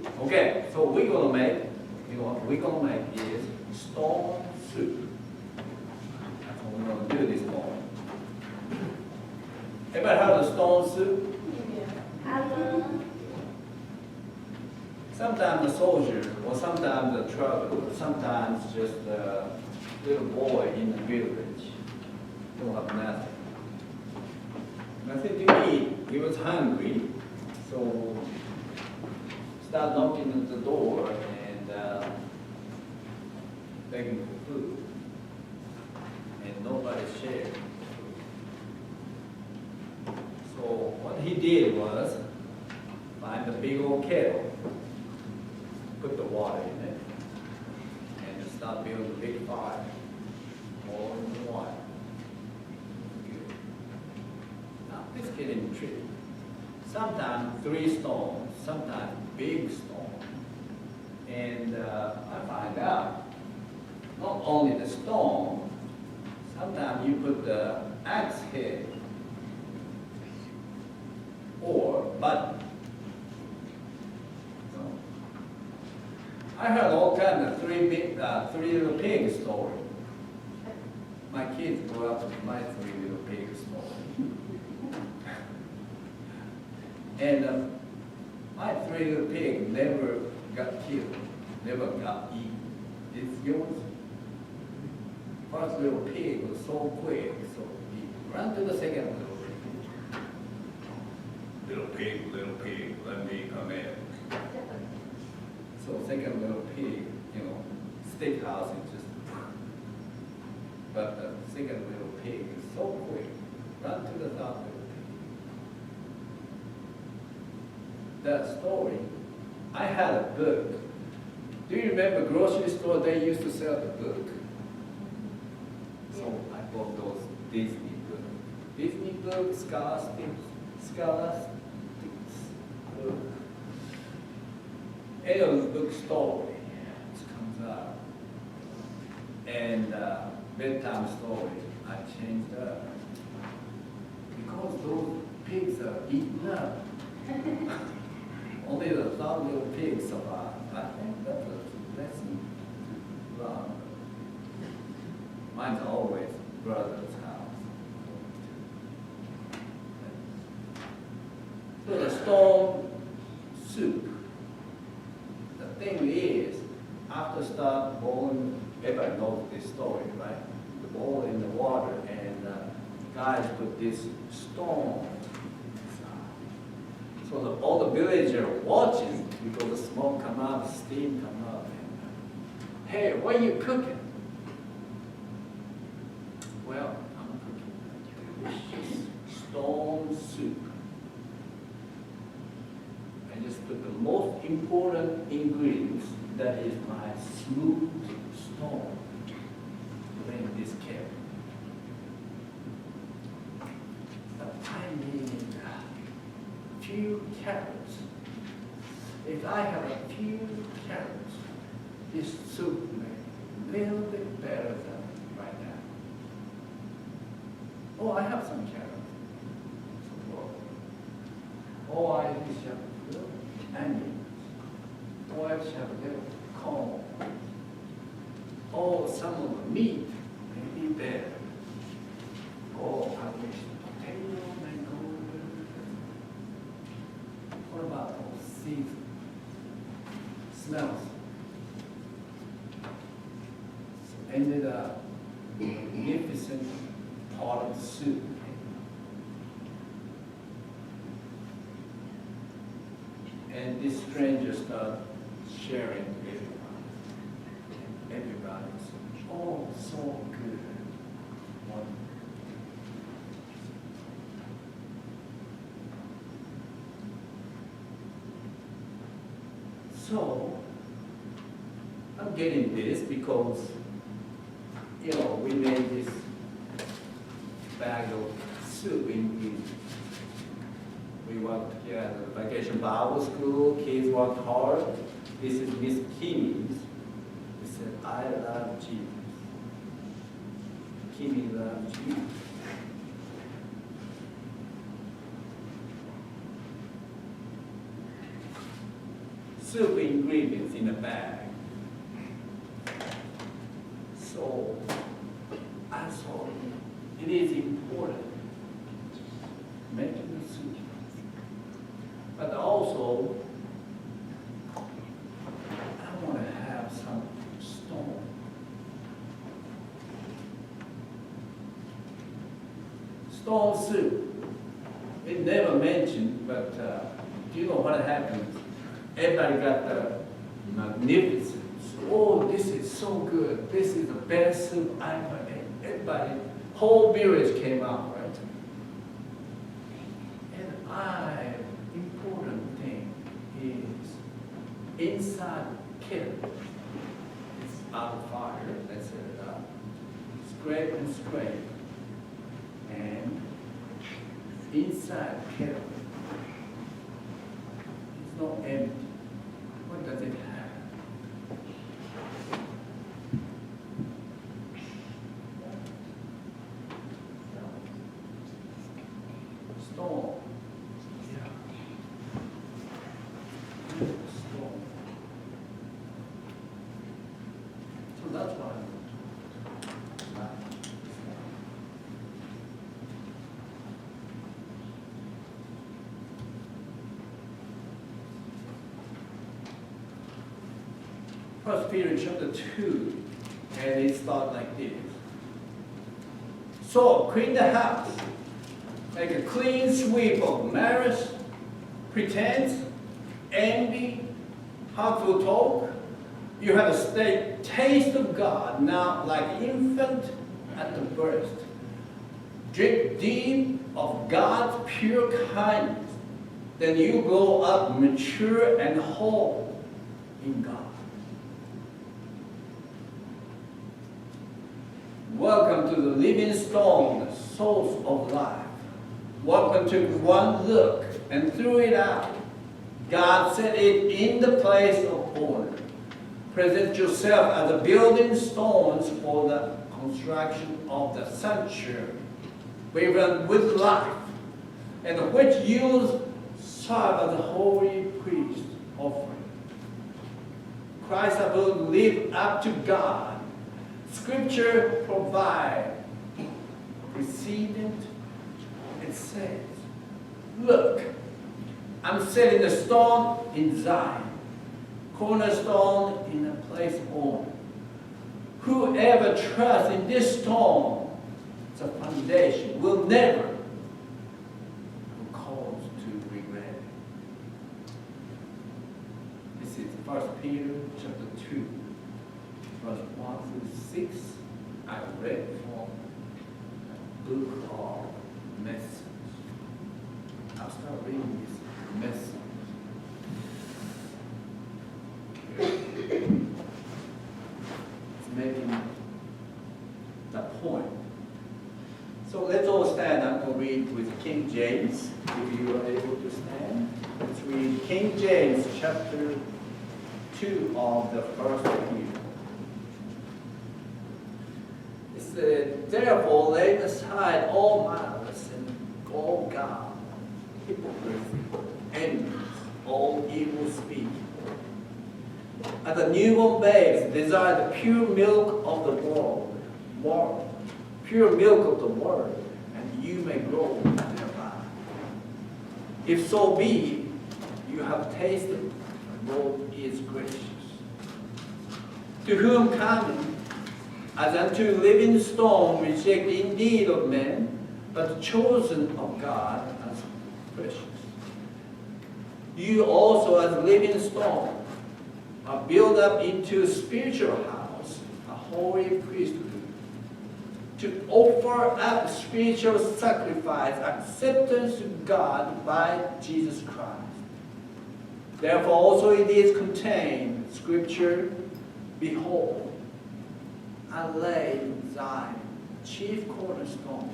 Okay, so we're gonna make, is stone soup. That's what we're gonna do this morning. Everybody heard of stone soup? Yeah. Sometimes the soldier, or sometimes the traveler, sometimes just a little boy in the village don't have nothing. Nothing to eat. He was hungry, so start knocking at the door and begging for food. And nobody shared. So what he did was find a big old kettle, put the water in it, and start building a big fire, boiling the water. Good. Now this getting tricky. Sometimes 3 stones, sometimes big stone. And I find out, not only the stone, sometimes you put the axe head or button. I heard all kinds of 3 little pig story. My kids grew up with my 3 little pig story. And my 3 little pig never got killed, never got eaten. It's yours. First little pig was so quick, so he ran to the second little pig. Little pig, let me come in. So second little pig, steakhouse is just, but the second little pig is so quick, run to the third little pig. That story, I had a book. Do you remember grocery store, they used to sell the book? So I bought those Disney books. Disney books, Scholastics book. Anyway, book story comes out. And bedtime story, I changed up. Because those pigs are eaten up. Only the 3rd little pig survived. I think that's a lesson to learn. Mine's always brother's house. So the stone soup. The thing is, after start boiling, everybody knows this story, right? The boil in the water, and guys put this stone inside. So all the villagers are watching because the smoke come out, the steam come up. And, hey, what are you cooking? Well, I'm cooking delicious stone soup. I just put the most important ingredients, that is my smooth stone, in this kettle. I need a few carrots. If I have a few carrots, this soup may be a little bit better than right now. Oh, I have some carrots. Oh, I just have a little onions. Oh, I just have a little corn. Oh, some of the meat may be better. Oh, I wish the potato may go better. What about those seafood? Smells. So ended up with a magnificent pot of soup. And this stranger started sharing with everybody. And everybody said, oh, so good. So, I'm getting this because, we made this bag of soup in we worked together. Vacation Bible School, kids worked hard. This is Miss Kimmy's. She said, I love Jesus. Kimmy loves Jesus. soup ingredients in a bag. So I thought it is important making the soup. But also, I want to have some stone. Stone soup. It never mentioned, but do you know what happens? Everybody got the magnificent. Oh, this is so good. This is the best soup I ever ate. Everybody, whole village came out, right? And important thing is inside kettle. It's out of fire. Let's set it up. Scrape and scrape. And inside kettle, it's not empty. What does it have? Stone. Yeah. Stone. So that's why. First Peter chapter 2, and it starts like this. So clean the house, make a clean sweep of malice, pretense, envy, harmful talk. You have a taste of God now like infant at the birth. Drink deep of God's pure kindness. Then you grow up mature and whole in God. Welcome to the living stone, the source of life. Welcome to one look and threw it out. God set it in the place of honor. Present yourself as a building stones for the construction of the sanctuary, woven with life, and which you serve as a holy priest offering. Christ above live up to God. Scripture provides precedent. It says, look, I'm setting the stone in Zion, cornerstone in the place of honor. Whoever trusts in this stone, the foundation, will never be caused to regret. This is 1 Peter chapter 2. Verse 1 through 6, I read from the book of Message. I'll start reading this message. It's making the point. So let's all stand. I'm going to read with King James, if you are able to stand. Let's read King James chapter 2 of the first Peter. Therefore, lay aside all malice and all guile, hypocrisy, envy, all evil speaking. As the newborn babes desire the pure milk of the pure milk of the word, and you may grow thereby. If so be, you have tasted the Lord is gracious. To whom coming, as unto a living stone, rejected indeed of men, but chosen of God as precious. You also, as a living stone, are built up into a spiritual house, a holy priesthood, to offer up spiritual sacrifice, acceptance to God by Jesus Christ. Therefore also it is contained, Scripture, behold, I lay in Zion, chief cornerstone,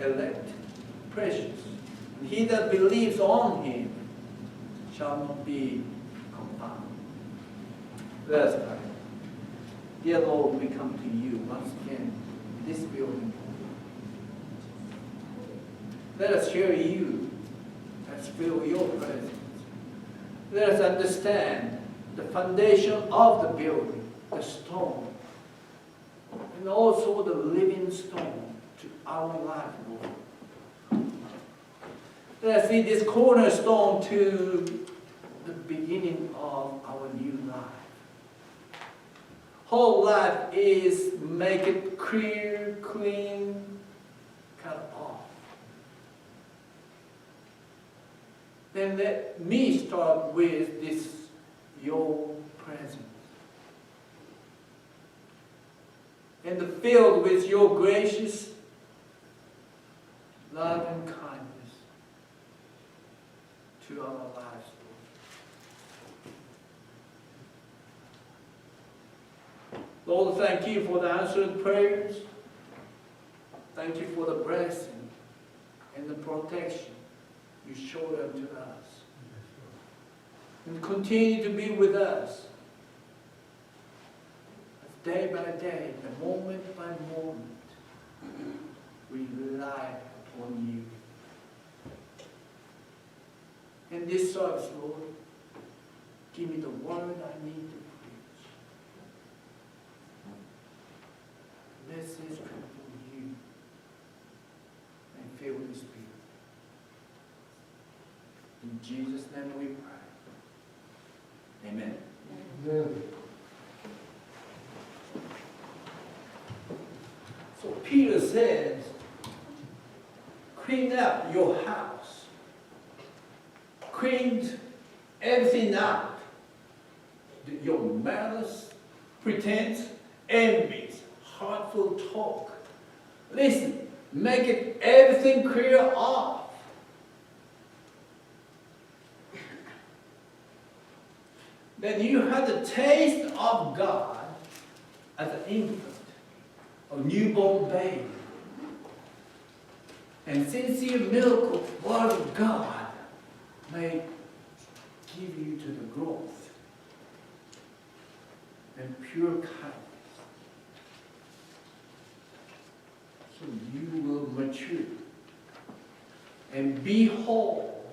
elect, precious. And he that believes on him shall not be confounded. Let us pray. Dear Lord, we come to you once again in this building. Let us hear you. Let's feel your presence. Let us understand the foundation of the building, the stone, and also the living stone to our life, Lord. Let us see this cornerstone to the beginning of our new life. Whole life is make it clear, clean, cut off. Then let me start with this, your presence. And filled with your gracious love and kindness to our lives, Lord. Lord, thank you for the answered prayers. Thank you for the blessing and the protection you showed unto us. And continue to be with us as day by day, and moment by moment, we rely upon you. In this service, Lord, give me the word I need to preach. Message from you and fill the Spirit. In Jesus' name we pray. Amen. Amen. So Peter says, clean up your house. Clean everything out. Your malice, pretense, envies, hurtful talk. Listen, make it everything clear off. That you had the taste of God as an infant, a newborn baby. And sincere milk of word of God may give you to the growth and pure kindness. So you will mature and be whole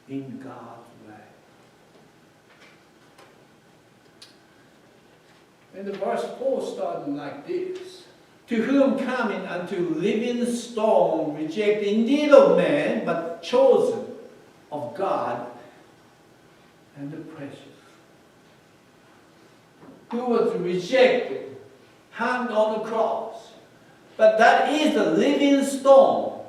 in God's way. And the verse 4 starting like this. To whom coming unto living stone, reject indeed of man, but chosen of God and the precious. Who was rejected, hung on the cross. But that is the living stone.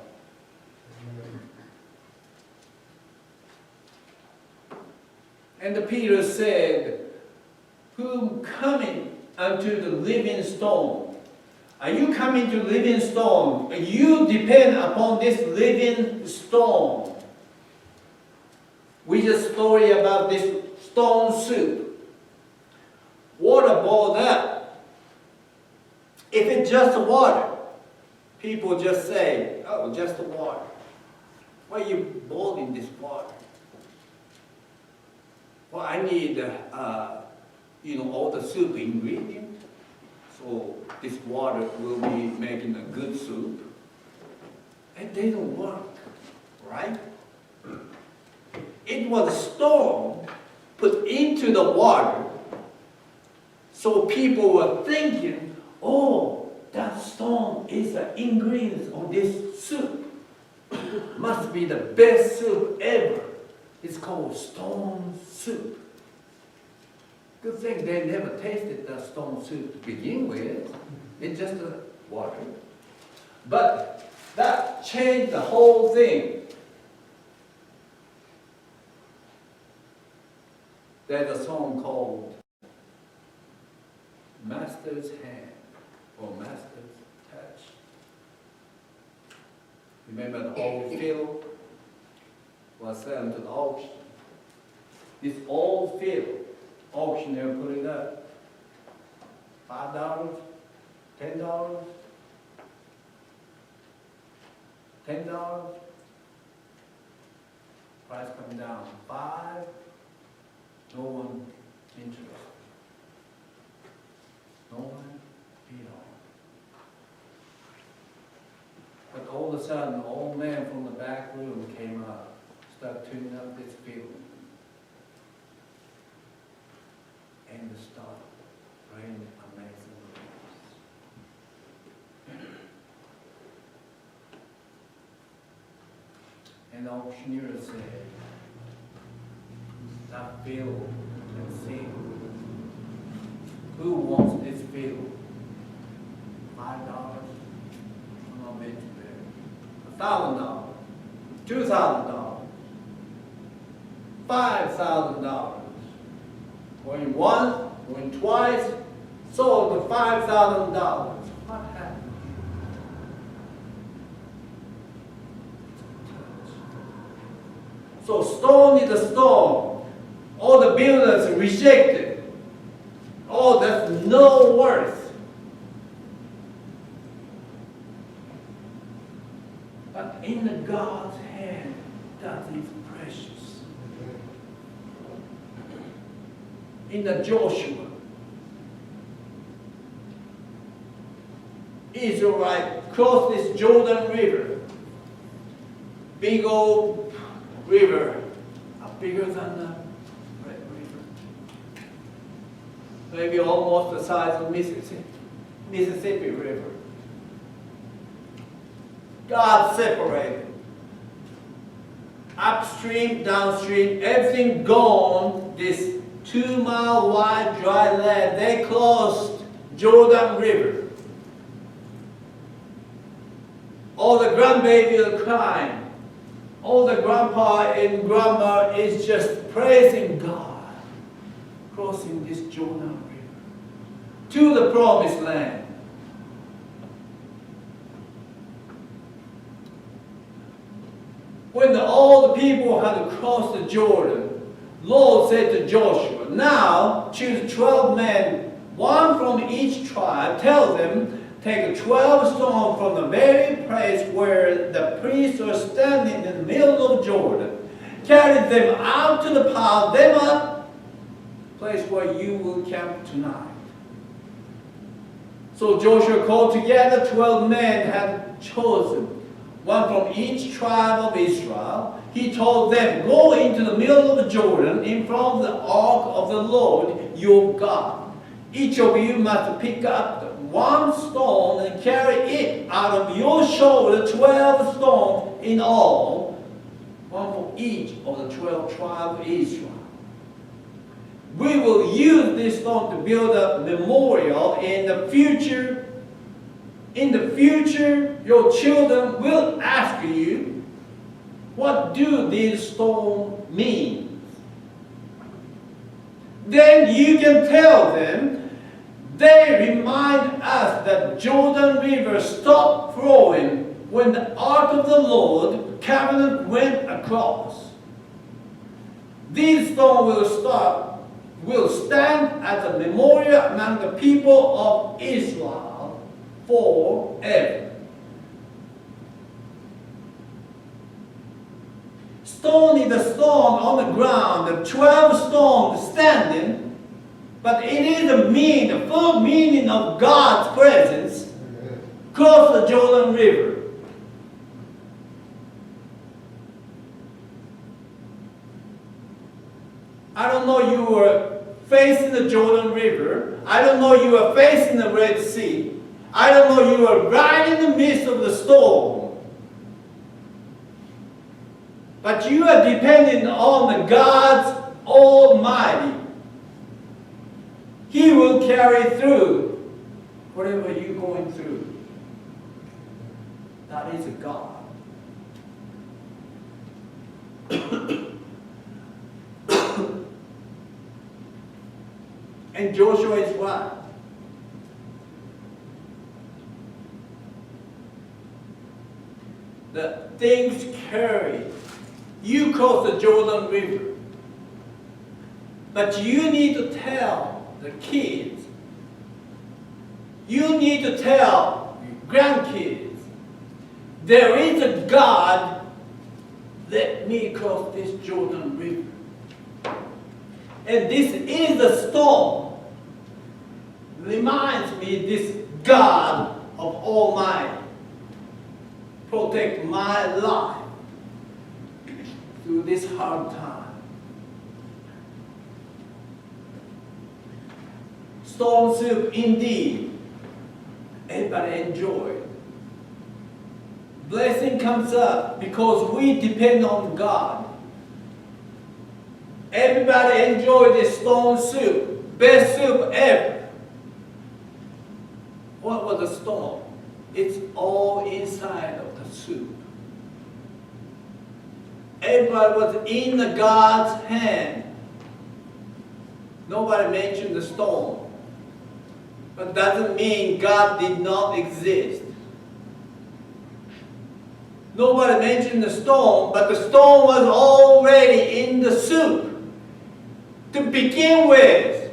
And the Peter said, whom coming unto the living stone. Are you coming to living stone? You depend upon this living stone. We just story about this stone soup. Water boiled up. If it's just water, people just say, oh, just water. Why are you boiling this water? Well, I need, all the soup ingredients. So this water will be making a good soup. And they don't work, right? It was a stone put into the water. So people were thinking, oh, that stone is the ingredient of this soup. Must be the best soup ever. It's called stone soup. Good thing they never tasted the stone soup to begin with. It's just water. But that changed the whole thing. There's a song called Master's Hand or Master's Touch. Remember the old field was sent to the auction. This old field, auctioneer put it up. $5, $10, $10. Price come down. $5. No one interested. No one bid on. But all of a sudden, an old man from the back room came up, started tuning up this field. start praying amazing grace. And the auctioneer said, that field and sing. Who wants this field? $5? I'm not meant to bear. $1,000, $2,000, $5,000. Going once, going twice, sold for $5,000. What happened? So stone is a stone. All the builders rejected. Oh, that's no worth. But in the God's hand, that is precious. In the Joshua, Israelite crossed this Jordan River. Big old river, bigger than the Red River. Maybe almost the size of Mississippi River. God separated. Upstream, downstream, everything gone, this 2-mile wide dry land. They crossed Jordan River. All the grandbaby are crying. All the grandpa and grandma is just praising God, crossing this Jordan River to the promised land. When all the people had crossed the Jordan, Lord said to Joshua, now choose 12 men, one from each tribe. Tell them, take 12 stones from the very place where the priests are standing in the middle of Jordan. Carry them out to the pile them up, place where you will camp tonight. So Joshua called together 12 men had chosen, one from each tribe of Israel. He told them, go into the middle of the Jordan in front of the ark of the Lord your God. Each of you must pick up one stone and carry it out of your shoulder, 12 stones in all, one for each of the 12 tribes of Israel. We will use this stone to build a memorial in the future. In the future, your children will ask you, what do these stones mean? Then you can tell them, they remind us that Jordan River stopped flowing when the ark of the Lord covenant went across. These stones will stand as a memorial among the people of Israel forever. Stone is the stone on the ground, the 12 stones standing. But it is the full meaning of God's presence across the Jordan River. I don't know you were facing the Jordan River. I don't know you were facing the Red Sea. I don't know you were right in the midst of the storm. But you are dependent on the God's Almighty. He will carry through whatever you're going through. That is a God. And Joshua is right. The things carry. You cross the Jordan River. But you need to tell the kids, you need to tell your grandkids, there is a God, let me cross this Jordan River. And this is the storm. Reminds me this God of Almighty. Protect my life through this hard time. Storm soup indeed. Everybody enjoy it. Blessing comes up because we depend on God. Everybody enjoy this storm soup. Best soup ever. What was the storm? It's all inside of the soup. Everybody was in the God's hand. Nobody mentioned the storm. But doesn't mean God did not exist. Nobody mentioned the storm, but the storm was already in the soup to begin with.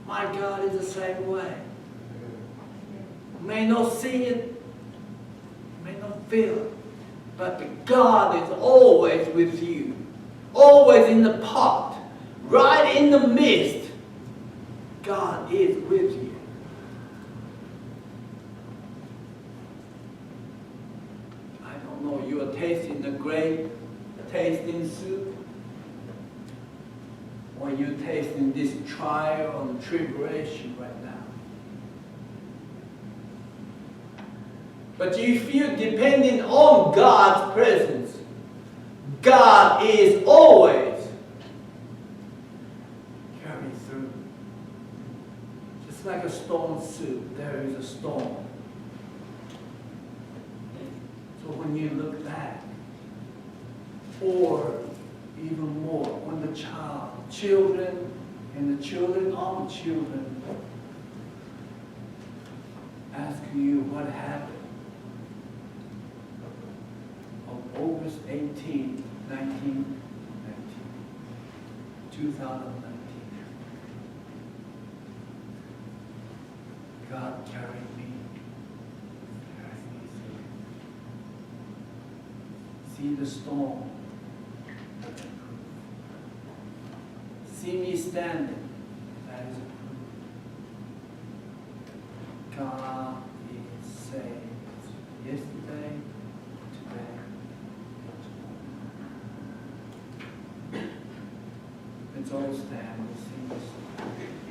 My God is the same way. You may not see it, you may not feel it, but the God is always with you, always in the pot, right in the midst. God is with you. I don't know, you are tasting the great tasting soup, or you're tasting this trial and tribulation right now. But if you're depending on God's presence, God is always carrying through. Just like a storm soup, there is a storm. So when you look back, or even more, when the children, and the children of children ask you what happened on August 18, 2019. God carried me. See the storm. See me standing. That is a proof. God is saying yesterday, today, and tomorrow. Let's all stand and sing this song.